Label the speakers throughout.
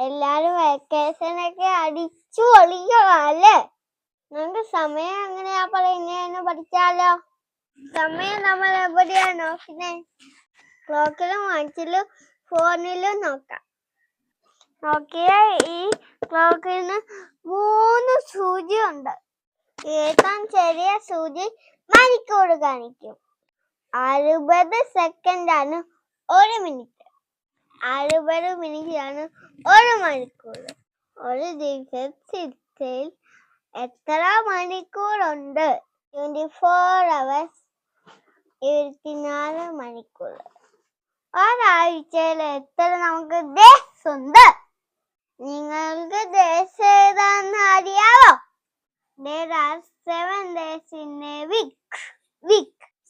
Speaker 1: എല്ലാരും വെക്കേഷനൊക്കെ അടിച്ചു പൊളിക്കല്ലേ. നമുക്ക് സമയം എങ്ങനെയാ പറയുന്നതെന്ന് പഠിച്ചാലോ. സമയം നമ്മൾ എവിടെയാ നോക്കുന്നത്? ക്ലോക്കിലും വാച്ചിലും ഫോണിലും നോക്കാം. നോക്കിയാൽ ഈ ക്ലോക്കിന് 3 സൂചി ഉണ്ട്. ഏറ്റവും ചെറിയ സൂചി മണിക്കൂർ കാണിക്കും. 60 സെക്കൻഡാണ് 1 മിനിറ്റ്. 60 മിനിറ്റാണ് 1 മണിക്കൂർ. ഒരു ദിവസത്തിൽ എത്ര മണിക്കൂറുണ്ട്? 24 hours, 24 മണിക്കൂർ. ഒരാഴ്ചയിൽ എത്ര നമുക്ക് ഡേയ്സ് ഉണ്ട്? നിങ്ങൾക്ക് ഡേയ്സ് ഏതാണെന്ന് അറിയാവോ? There are 7 days in a week.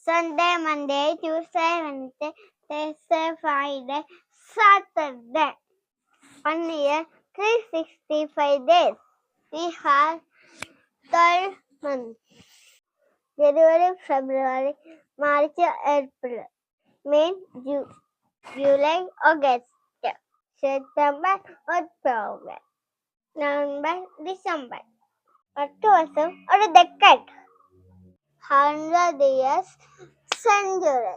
Speaker 1: Sunday, Monday, Tuesday, Wednesday, Thursday, Friday, Saturday. 1 year, 365 days. We have 12 months. January, February, March, April, May, June, July, August, September, October, November, December. 10 വർഷം ഒരു decade. 100 years, century.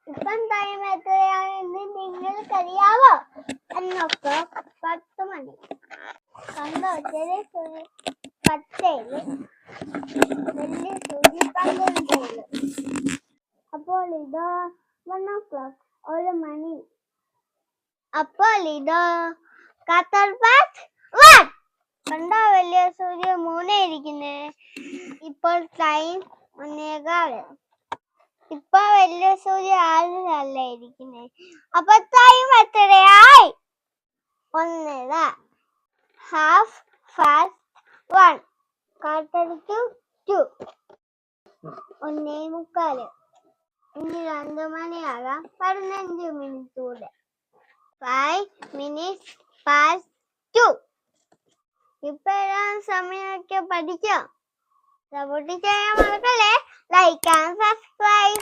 Speaker 1: ഇപ്പം time എത്രയാണെന്ന് നിങ്ങൾക്കറിയാവോ? 10 മണി. കണ്ടോ, ചെറിയ സൂചി 10, വലിയ സൂചി 12. അപ്പോൾ ഇതോ 1 o'clock, 1 മണി. അപ്പോൾ ഇതോ 1. കണ്ടോ, വലിയ സൂചി 3 ഇരിക്കുന്നേ. ഇപ്പോൾ ടൈം 1:15. ഇപ്പൊ വലിയ സൂചി 6 ഇരിക്കുന്നേ. അപ്പൊ ടൈം എത്രയായി? 1:30. 1:30. 2. 1:45. ഇനി 2 മണിയാകാം. 15 മിനിറ്റ് കൂടെ. 5 minutes past 2. ഇപ്പൊ സമയമൊക്കെ പഠിച്ചോ? സപ്പോർട്ട് ചെയ്യാൻ മറക്കല്ലേ. Like and subscribe.